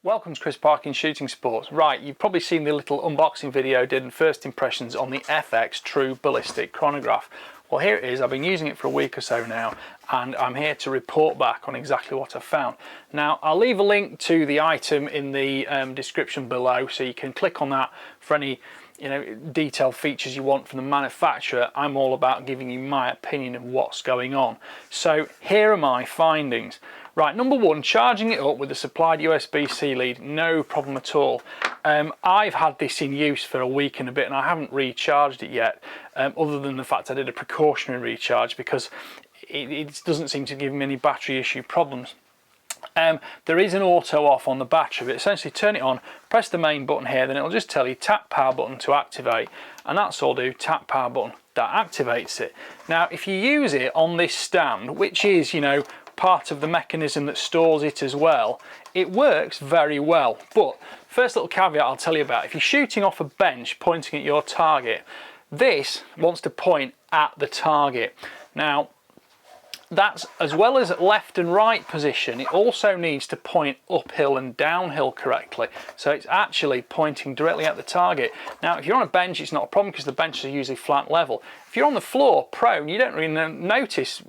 Welcome to Chris Parkin Shooting Sports. Right, you've probably seen the little unboxing video I did and first impressions on the FX True Ballistic Chronograph. Well, here it is. I've been using it for a week or so now, and I'm here to report back on exactly what I've found. Now, I'll leave a link to the item in the description below, so you can click on that for any detailed features you want from the manufacturer. I'm all about giving you my opinion of what's going on. So here are my findings. Right, number one, charging it up with the supplied USB-C lead, no problem at all. I've had this in use for a week and a bit and I haven't recharged it yet, other than the fact I did a precautionary recharge because it doesn't seem to give me any battery issue problems. There is an auto off on the battery, but essentially turn it on, press the main button here, then it'll just tell you tap power button to activate, and that's all do, tap power button, that activates it. Now if you use it on this stand, which is part of the mechanism that stores it as well, it works very well. But first little caveat I'll tell you about, if you're shooting off a bench pointing at your target, this wants to point at the target. Now that's as well as left and right position, it also needs to point uphill and downhill correctly, so it's actually pointing directly at the target. Now if you're on a bench it's not a problem because the benches are usually flat level. If you're on the floor prone, you don't really notice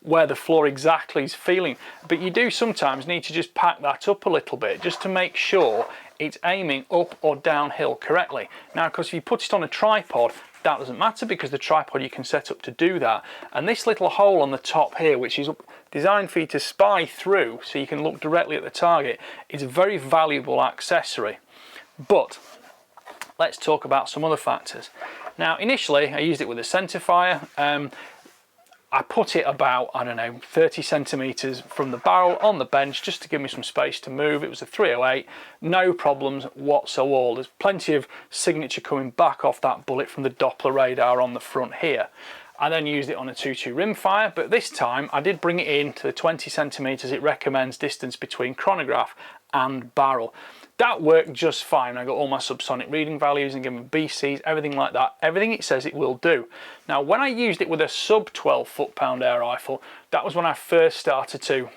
where the floor exactly is feeling, but you do sometimes need to just pack that up a little bit just to make sure it's aiming up or downhill correctly. Now of course if you put it on a tripod, that doesn't matter because the tripod you can set up to do that, and this little hole on the top here, which is designed for you to spy through so you can look directly at the target, is a very valuable accessory. But let's talk about some other factors. Now initially I used it with a centerfire. I put it about, I don't know, 30 centimeters from the barrel on the bench just to give me some space to move. It was a 308, no problems whatsoever. There's plenty of signature coming back off that bullet from the Doppler radar on the front here. I then used it on a 2.2 rimfire, but this time I did bring it in to the 20 centimeters it recommends distance between chronograph and barrel. That worked just fine. I got all my subsonic reading values and given BCs, everything like that, everything it says it will do. Now when I used it with a sub 12 foot-pound air rifle, that was when I first started to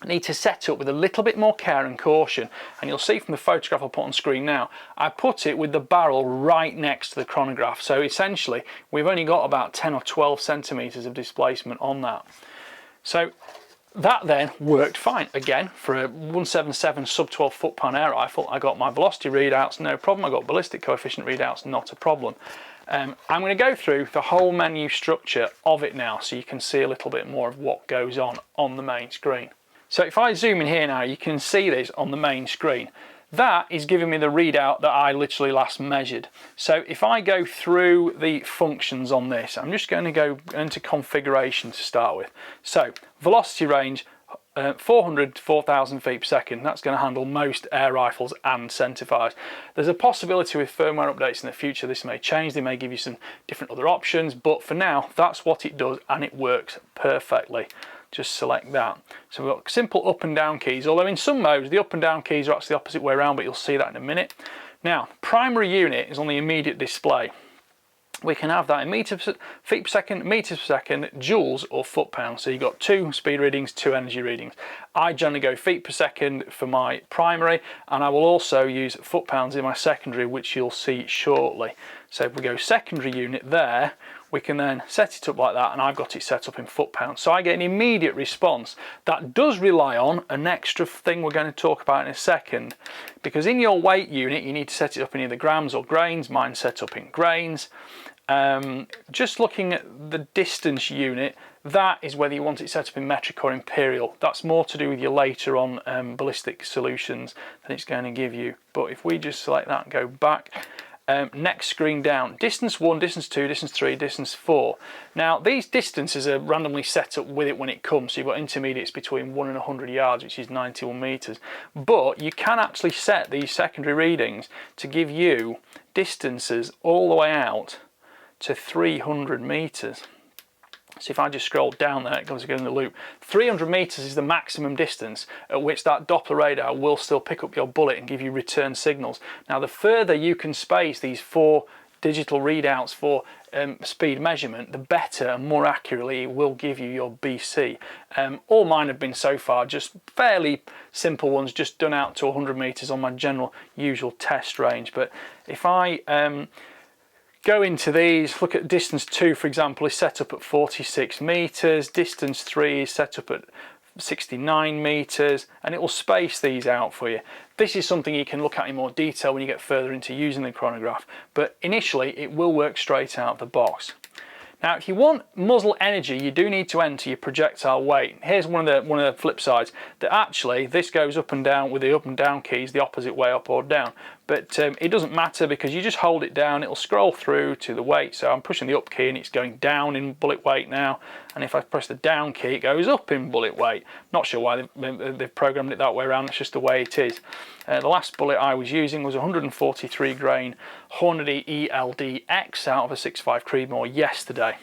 need to set up with a little bit more care and caution, and you'll see from the photograph I'll put on screen now, I put it with the barrel right next to the chronograph, so essentially we've only got about 10 or 12 centimeters of displacement on that. So that then worked fine. Again, for a 177 sub 12 foot-pound air rifle, I got my velocity readouts, no problem. I got ballistic coefficient readouts, not a problem. I'm going to go through the whole menu structure of it now so you can see a little bit more of what goes on the main screen. So if I zoom in here now, you can see this on the main screen. That is giving me the readout that I literally last measured. So if I go through the functions on this, I'm just going to go into configuration to start with. So velocity range, 400 to 4,000 feet per second. That's going to handle most air rifles and centerfires. There's a possibility with firmware updates in the future this may change. They may give you some different other options, but for now that's what it does and it works perfectly. Just select that. So we've got simple up and down keys, although in some modes the up and down keys are actually the opposite way around, but you'll see that in a minute. Now primary unit is on the immediate display. We can have that in feet per second, meters per second, joules or foot-pounds. So you've got 2 speed readings, 2 energy readings. I generally go feet per second for my primary, and I will also use foot-pounds in my secondary, which you'll see shortly. So if we go secondary unit there, we can then set it up like that, and I've got it set up in foot-pounds. So I get an immediate response. That does rely on an extra thing we're going to talk about in a second, because in your weight unit, you need to set it up in either grams or grains. Mine's set up in grains. Just looking at the distance unit, that is whether you want it set up in metric or imperial. That's more to do with your later on ballistic solutions that it's going to give you. But if we just select that and go back, next screen down, distance 1, distance 2, distance 3, distance 4. Now these distances are randomly set up with it when it comes, so you've got intermediates between 1 and 100 yards, which is 91 metres. But you can actually set these secondary readings to give you distances all the way out to 300 metres. So if I just scroll down there, it goes again in the loop. 300 metres is the maximum distance at which that Doppler radar will still pick up your bullet and give you return signals. Now the further you can space these 4 digital readouts for speed measurement, the better and more accurately it will give you your BC. All mine have been so far just fairly simple ones, just done out to 100 metres on my general usual test range. But if I go into these, look at distance 2 for example is set up at 46 metres, distance 3 is set up at 69 metres, and it will space these out for you. This is something you can look at in more detail when you get further into using the chronograph, but initially it will work straight out of the box. Now if you want muzzle energy, you do need to enter your projectile weight. Here's one of the flip sides, that actually this goes up and down with the up and down keys the opposite way, up or down. But it doesn't matter, because you just hold it down, it'll scroll through to the weight. So I'm pushing the up key and it's going down in bullet weight now, and if I press the down key it goes up in bullet weight. Not sure why they've programmed it that way around, it's just the way it is. The last bullet I was using was 143 grain Hornady ELD-X out of a 6.5 Creedmoor yesterday.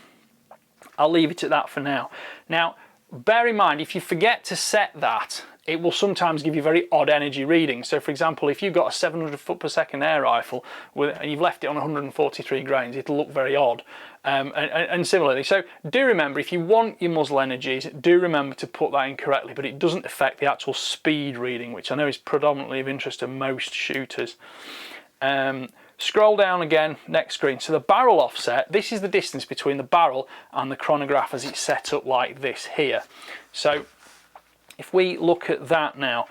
I'll leave it at that for now. Now bear in mind, if you forget to set that, it will sometimes give you very odd energy readings. So for example, if you've got a 700 foot per second air rifle and you've left it on 143 grains, it'll look very odd. And similarly, so do remember, if you want your muzzle energies, do remember to put that in correctly, but it doesn't affect the actual speed reading, which I know is predominantly of interest to most shooters. Scroll down again, next screen. So the barrel offset, this is the distance between the barrel and the chronograph as it's set up like this here. So if we look at that now,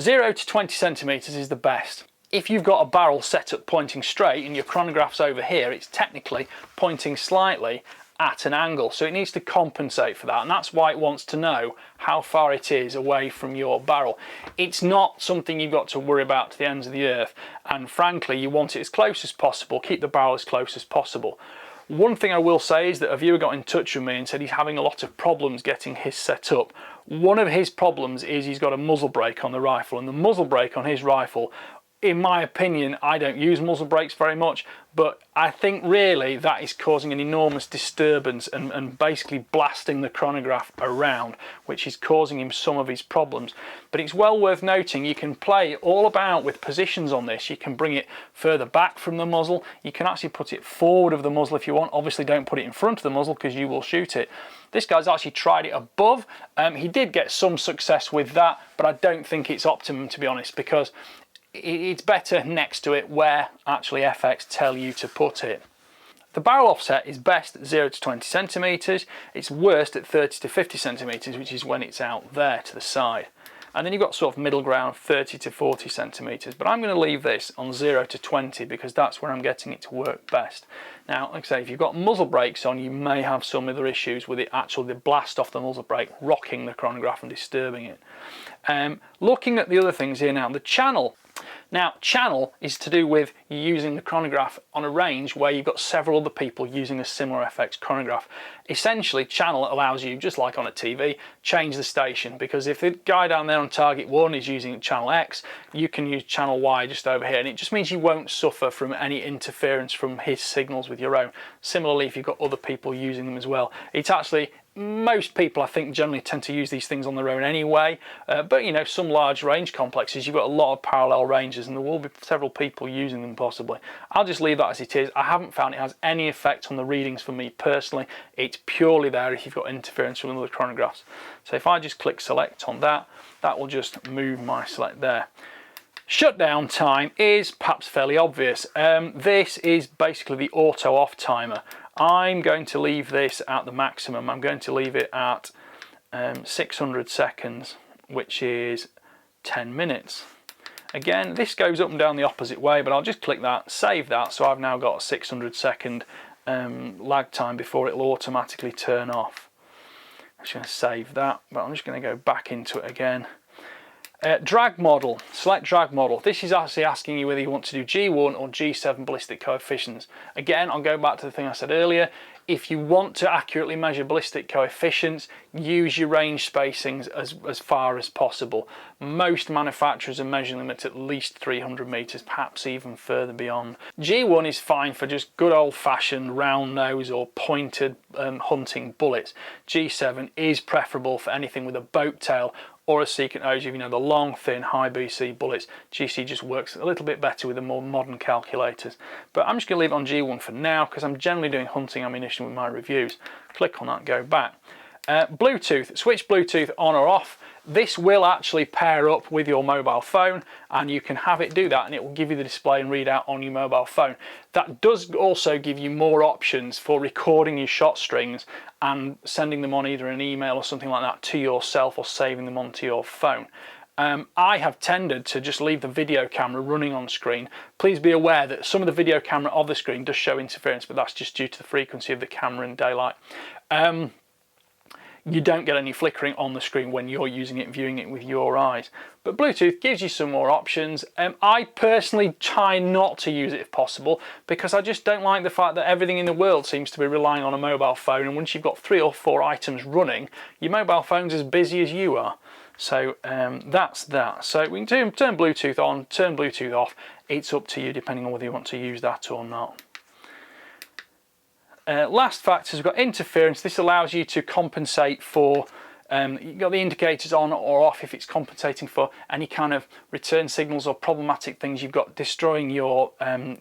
0 to 20 centimetres is the best. If you've got a barrel set up pointing straight and your chronograph's over here, it's technically pointing slightly at an angle, so it needs to compensate for that, and that's why it wants to know how far it is away from your barrel. It's not something you've got to worry about to the ends of the earth, and frankly you want it as close as possible, keep the barrel as close as possible. One thing I will say is that a viewer got in touch with me and said he's having a lot of problems getting his set up. One of his problems is he's got a muzzle brake on the rifle, and the muzzle brake on his rifle, in my opinion, I don't use muzzle brakes very much, but I think really that is causing an enormous disturbance and basically blasting the chronograph around, which is causing him some of his problems. But it's well worth noting you can play all about with positions on this. You can bring it further back from the muzzle, you can actually put it forward of the muzzle if you want. Obviously don't put it in front of the muzzle because you will shoot it. This guy's actually tried it above. He did get some success with that, but I don't think it's optimum, to be honest, because it's better next to it where actually FX tell you to put it. The barrel offset is best at 0 to 20 centimetres, it's worst at 30 to 50 centimetres, which is when it's out there to the side. And then you've got sort of middle ground, 30 to 40 centimetres, but I'm going to leave this on 0 to 20 because that's where I'm getting it to work best. Now, like I say, if you've got muzzle brakes on, you may have some other issues with it actually the blast off the muzzle brake rocking the chronograph and disturbing it. Looking at the other things here now, the channel. Now, channel is to do with using the chronograph on a range where you've got several other people using a similar FX chronograph. Essentially, channel allows you, just like on a TV, change the station, because if the guy down there on target 1 is using channel X, you can use channel Y just over here, and it just means you won't suffer from any interference from his signals with your own. Similarly, if you've got other people using them as well. It's actually, most people I think generally tend to use these things on their own anyway, but you know, some large range complexes you've got a lot of parallel ranges and there will be several people using them possibly. I'll just leave that as it is. I haven't found it has any effect on the readings for me personally. It's purely there if you've got interference from other chronographs. So if I just click select on that, that will just move my select there. Shutdown time is perhaps fairly obvious. This is basically the auto off timer. I'm going to leave this at the maximum. I'm going to leave it at 600 seconds, which is 10 minutes. Again, this goes up and down the opposite way, but I'll just click that, save that, so I've now got a 600-second lag time before it'll automatically turn off. I'm just going to save that, but I'm just going to go back into it again. Drag model, select drag model. This is actually asking you whether you want to do G1 or G7 ballistic coefficients. Again, I'll go back to the thing I said earlier. If you want to accurately measure ballistic coefficients, use your range spacings as far as possible. Most manufacturers are measuring them at least 300 meters, perhaps even further beyond. G1 is fine for just good old-fashioned round nose or pointed hunting bullets. G7 is preferable for anything with a boat tail or a secant ogive, you know, the long, thin, high BC bullets. GC just works a little bit better with the more modern calculators. But I'm just going to leave it on G1 for now because I'm generally doing hunting ammunition with my reviews. Click on that, go back. Bluetooth, switch Bluetooth on or off. This will actually pair up with your mobile phone, and you can have it do that and it will give you the display and readout on your mobile phone. That does also give you more options for recording your shot strings and sending them on either an email or something like that to yourself, or saving them onto your phone. I have tended to just leave the video camera running on screen. Please be aware that some of the video camera of the screen does show interference, but that's just due to the frequency of the camera in daylight. You don't get any flickering on the screen when you're using it, viewing it with your eyes. But Bluetooth gives you some more options. I personally try not to use it if possible, because I just don't like the fact that everything in the world seems to be relying on a mobile phone, and once you've got 3 or 4 items running, your mobile phone's as busy as you are. So that's that. So we can turn Bluetooth on, turn Bluetooth off. It's up to you depending on whether you want to use that or not. Last factors, we've got interference. This allows you to compensate for, you've got the indicators on or off if it's compensating for any kind of return signals or problematic things you've got destroying your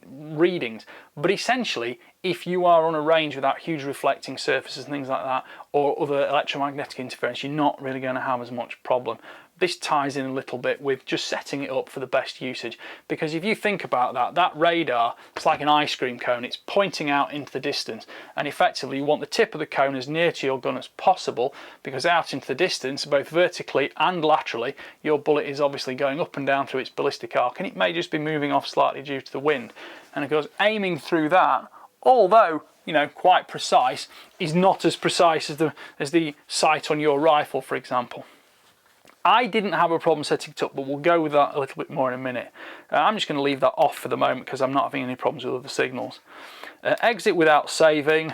readings. But essentially, if you are on a range without huge reflecting surfaces and things like that, or other electromagnetic interference, you're not really going to have as much problem. This ties in a little bit with just setting it up for the best usage, because if you think about that, that radar, it's like an ice cream cone. It's pointing out into the distance, and effectively you want the tip of the cone as near to your gun as possible, because out into the distance, both vertically and laterally, your bullet is obviously going up and down through its ballistic arc, and it may just be moving off slightly due to the wind. And of course, aiming through that, although quite precise, is not as precise as the sight on your rifle, for example. I didn't have a problem setting it up, but we'll go with that a little bit more in a minute. I'm just going to leave that off for the moment because I'm not having any problems with other signals. Exit without saving.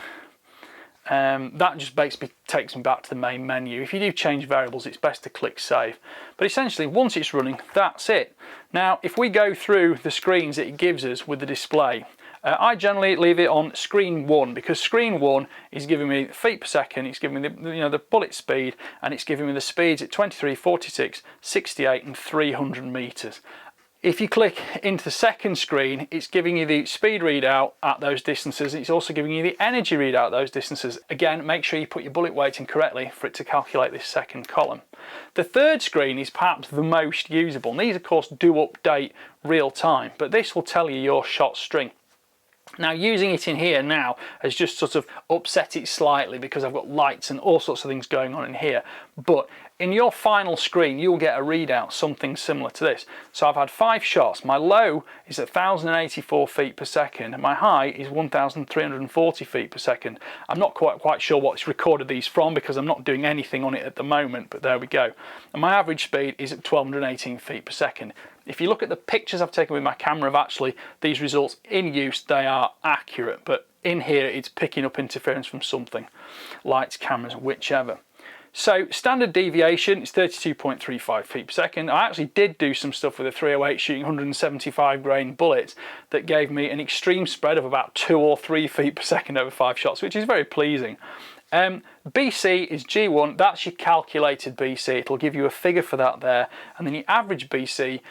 That just basically takes me back to the main menu. If you do change variables, it's best to click save. But essentially, once it's running, that's it. Now, if we go through the screens that it gives us with the display, I generally leave it on screen 1, because screen 1 is giving me feet per second, it's giving me the bullet speed, and it's giving me the speeds at 23, 46, 68 and 300 meters. If you click into the second screen, it's giving you the speed readout at those distances. It's also giving you the energy readout at those distances. Again, make sure you put your bullet weight in correctly for it to calculate this second column. The third screen is perhaps the most usable. And these, of course, do update real time, but this will tell you your shot string. Now, using it in here now has just sort of upset it slightly because I've got lights and all sorts of things going on in here. But in your final screen, you'll get a readout, something similar to this. So I've had 5 shots. My low is 1,084 feet per second. And my high is 1,340 feet per second. I'm not quite sure what it's recorded these from because I'm not doing anything on it at the moment, but there we go. And my average speed is at 1,218 feet per second. If you look at the pictures I've taken with my camera of actually these results in use, they are accurate, but in here it's picking up interference from something, lights, cameras, whichever. So standard deviation is 32.35 feet per second. I actually did do some stuff with a 308 shooting 175 grain bullets that gave me an extreme spread of about 2 or 3 feet per second over 5 shots, which is very pleasing. BC is G1, that's your calculated BC. It'll give you a figure for that there, and then your average BC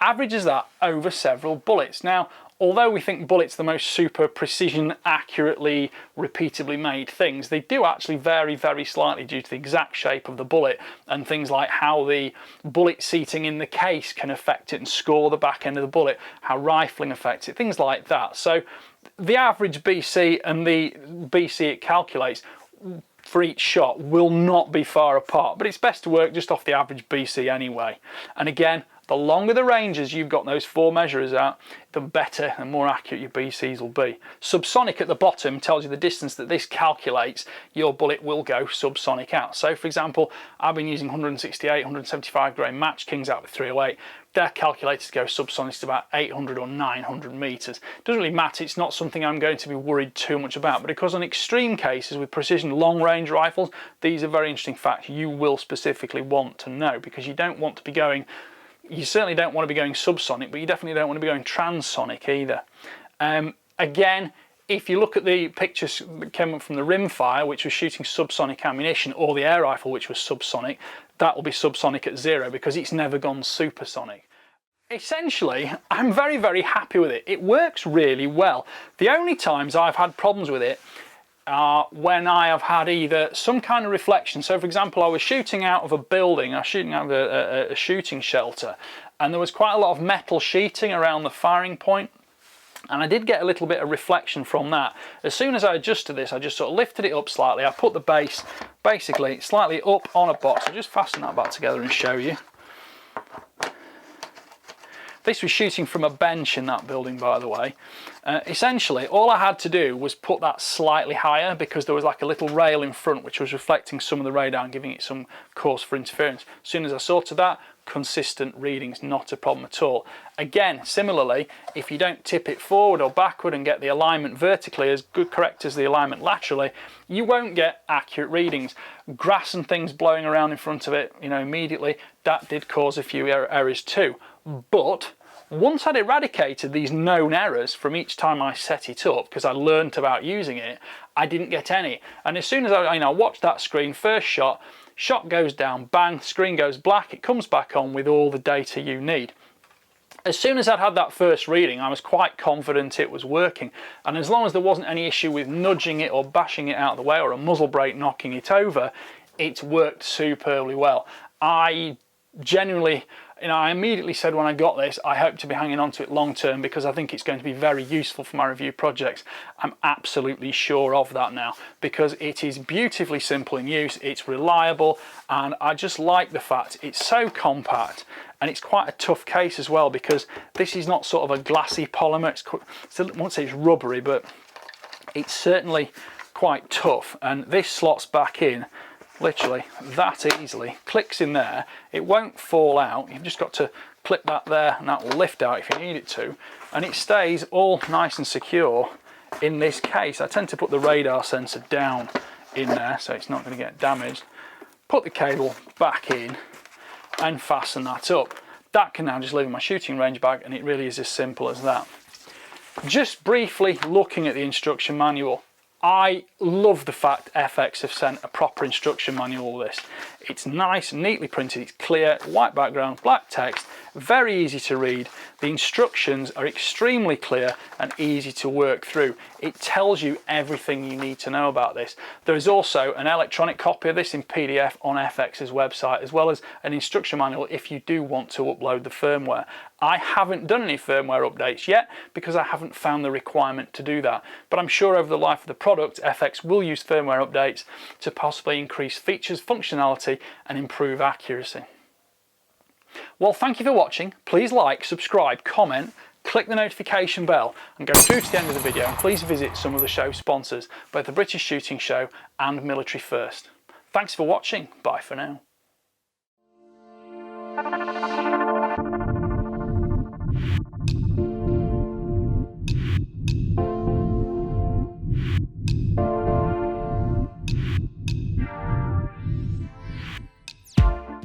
averages that over several bullets. Now, although we think bullets are the most super precision, accurately, repeatably made things, they do actually vary very slightly due to the exact shape of the bullet and things like how the bullet seating in the case can affect it and score the back end of the bullet, how rifling affects it, things like that. So the average BC and the BC it calculates for each shot will not be far apart, but it's best to work just off the average BC anyway. And again, the longer the ranges you've got those 4 measurers out, the better and more accurate your BCs will be. Subsonic at the bottom tells you the distance that this calculates your bullet will go subsonic out. So for example, I've been using 168, 175 grain Match Kings out with 308. They're calculated to go subsonic to about 800 or 900 meters. Doesn't really matter, it's not something I'm going to be worried too much about, but because on extreme cases with precision long range rifles, these are very interesting facts you will specifically want to know, because you don't want to be going, you certainly don't want to be going subsonic, but you definitely don't want to be going transonic either. Again, if you look at the pictures that came up from the rimfire, which was shooting subsonic ammunition, or the air rifle, which was subsonic, that will be subsonic at 0 because it's never gone supersonic. Essentially, I'm very, very happy with it. It works really well. The only times I've had problems with it are when I have had either some kind of reflection. So for example, I was shooting out of a building, I was shooting out of a shooting shelter, and there was quite a lot of metal sheeting around the firing point. And I did get a little bit of reflection from that. As soon as I adjusted this, I just sort of lifted it up slightly. I put the base basically slightly up on a box. I'll just fasten that back together and show you. This was shooting from a bench in that building, by the way. Essentially, all I had to do was put that slightly higher because there was like a little rail in front which was reflecting some of the radar and giving it some cause for interference. As soon as I sorted that, consistent readings, not a problem at all. Again, similarly, if you don't tip it forward or backward and get the alignment vertically as good correct as the alignment laterally, you won't get accurate readings. Grass and things blowing around in front of it, you know, immediately, that did cause a few errors too. But once I'd eradicated these known errors from each time I set it up, because I learnt about using it, I didn't get any. And as soon as I watched that screen, first shot goes down, bang, screen goes black, it comes back on with all the data you need. As soon as I'd had that first reading, I was quite confident it was working. And as long as there wasn't any issue with nudging it or bashing it out of the way or a muzzle brake knocking it over, it worked superbly well. I genuinely, I immediately said when I got this, I hope to be hanging on to it long term because I think it's going to be very useful for my review projects. I'm absolutely sure of that now because it is beautifully simple in use, it's reliable, and I just like the fact it's so compact, and it's quite a tough case as well because this is not sort of a glassy polymer. I won't say it's rubbery, but it's certainly quite tough, and this slots back in literally that easily, clicks in there, it won't fall out, you've just got to clip that there and that will lift out if you need it to, and it stays all nice and secure in this case. I tend to put the radar sensor down in there so it's not going to get damaged, put the cable back in and fasten that up. That can now just live in my shooting range bag, and it really is as simple as that. Just briefly looking at the instruction manual, I love the fact FX have sent a proper instruction manual with this. It's nice, neatly printed, it's clear, white background, black text, very easy to read. The instructions are extremely clear and easy to work through. It tells you everything you need to know about this. There is also an electronic copy of this in PDF on FX's website, as well as an instruction manual if you do want to upload the firmware. I haven't done any firmware updates yet because I haven't found the requirement to do that, but I'm sure over the life of the product FX will use firmware updates to possibly increase features, functionality and improve accuracy. Well, thank you for watching. Please like, subscribe, comment, click the notification bell and go through to the end of the video, and please visit some of the show sponsors, both the British Shooting Show and Military First. Thanks for watching. Bye for now.